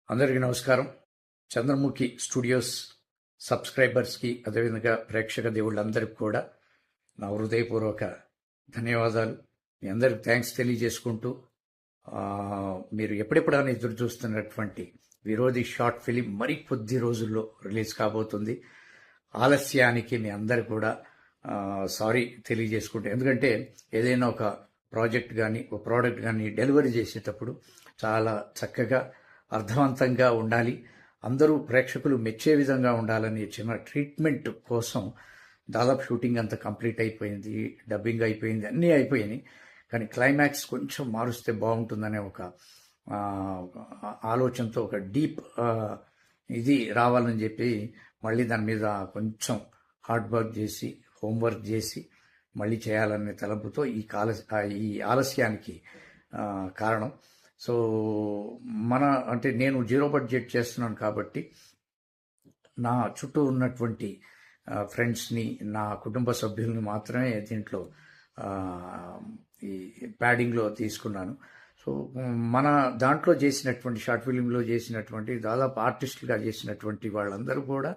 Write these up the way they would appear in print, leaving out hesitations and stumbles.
అందరికీ నమస్కారం. చంద్రముఖి స్టూడియోస్ సబ్స్క్రైబర్స్కి, అదేవిధంగా ప్రేక్షక దేవుళ్ళందరికీ కూడా నా హృదయపూర్వక ధన్యవాదాలు. మీ అందరికి థ్యాంక్స్ తెలియజేసుకుంటూ, మీరు ఎప్పుడెప్పుడైనా ఎదురు చూస్తున్నటువంటి విరోధి షార్ట్ ఫిలిం మరి కొద్ది రోజుల్లో రిలీజ్ కాబోతుంది. ఆలస్యానికి మీ అందరు కూడా సారీ తెలియజేసుకుంటూ, ఎందుకంటే ఏదైనా ఒక ప్రాజెక్ట్ కానీ ఒక ప్రోడక్ట్ కానీ డెలివరీ చేసేటప్పుడు చాలా చక్కగా అర్థవంతంగా ఉండాలి, అందరూ ప్రేక్షకులు మెచ్చే విధంగా ఉండాలని చిన్న ట్రీట్మెంట్ కోసం దాదాపు షూటింగ్ అంతా కంప్లీట్ అయిపోయింది, డబ్బింగ్ అయిపోయింది, అన్నీ అయిపోయినాయి. కానీ క్లైమాక్స్ కొంచెం మారుస్తే బాగుంటుందనే ఒక ఆలోచనతో ఒక డీప్ ఇది రావాలని చెప్పి మళ్ళీ దాని మీద కొంచెం హార్డ్ వర్క్ చేసి హోంవర్క్ చేసి మళ్ళీ చేయాలనే తలంపుతో ఈ ఆలస్యానికి కారణం. సో అంటే నేను జీరో బడ్జెట్ చేస్తున్నాను కాబట్టి నా చుట్టూ ఉన్నటువంటి ఫ్రెండ్స్ని, నా కుటుంబ సభ్యుల్ని మాత్రమే దీంట్లో ఈ ప్యాడింగ్లో తీసుకున్నాను. సో మన దాంట్లో చేసినటువంటి షార్ట్ ఫిలింలో చేసినటువంటి దాదాపు ఆర్టిస్టులుగా చేసినటువంటి వాళ్ళందరూ కూడా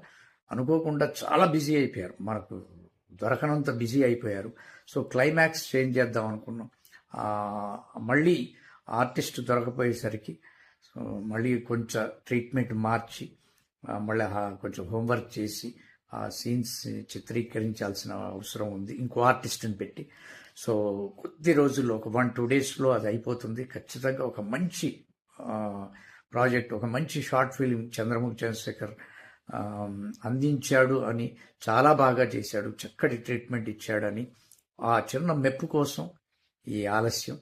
అనుకోకుండా చాలా బిజీ అయిపోయారు, మనకు దొరకనంత బిజీ అయిపోయారు. సో క్లైమాక్స్ చేంజ్ చేద్దాం అనుకున్నాం. మళ్ళీ ఆర్టిస్ట్ దొరకపోయేసరికి మళ్ళీ కొంచెం ట్రీట్మెంట్ మార్చి మళ్ళీ కొంచెం హోంవర్క్ చేసి ఆ సీన్స్ చిత్రీకరించాల్సిన అవసరం ఉంది, ఇంకో ఆర్టిస్ట్ని పెట్టి. సో కొద్ది రోజుల్లో ఒక 1-2 డేస్లో అది అయిపోతుంది. ఖచ్చితంగా ఒక మంచి ప్రాజెక్ట్, ఒక మంచి షార్ట్ ఫిలిం చంద్రముఖి చంద్రశేఖర్ అందించాడు అని, చాలా బాగా చేశాడు, చక్కటి ట్రీట్మెంట్ ఇచ్చాడని ఆ చిన్న మెప్పు కోసం ఈ ఆలస్యం.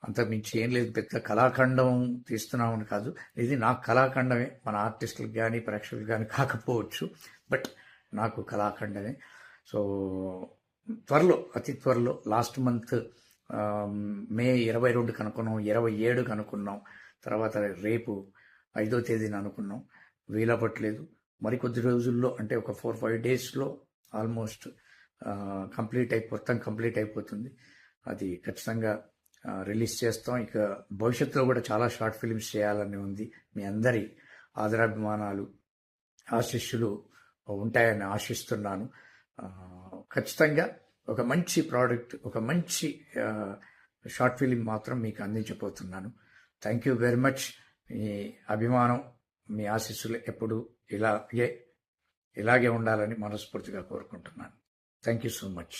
అంతకుమించి ఏం లేదు, పెద్ద కళాఖండం తీస్తున్నామని కాదు, ఇది నాకు కళాఖండమే. మన ఆర్టిస్టులకు కానీ ప్రేక్షకులకు కానీ కాకపోవచ్చు, బట్ నాకు కళాఖండమే. సో త్వరలో, అతి త్వరలో, లాస్ట్ మంత్ మే 22 కనుక్కున్నాం, 27 కనుక్కున్నాం, తర్వాత రేపు 5వ తేదీన అనుకున్నాం, వీలవ్వట్లేదు. మరికొద్ది రోజుల్లో, అంటే ఒక 4-5 డేస్లో ఆల్మోస్ట్ మొత్తం కంప్లీట్ అయిపోతుంది. అది ఖచ్చితంగా రిలీజ్ చేస్తాం. ఇక భవిష్యత్తులో కూడా చాలా షార్ట్ ఫిలిమ్స్ చేయాలని ఉంది. మీ అందరి ఆదరాభిమానాలు, ఆశీస్సులు ఉంటాయని ఆశిస్తున్నాను. ఖచ్చితంగా ఒక మంచి ప్రోడక్ట్, ఒక మంచి షార్ట్ ఫిలిం మాత్రం మీకు అందించబోతున్నాను. Thank you very much. మీ అభిమానం, మీ ఆశీస్సులు ఎప్పుడు ఇలాగే ఉండాలని మనస్ఫూర్తిగా కోరుకుంటున్నాను. Thank you so much.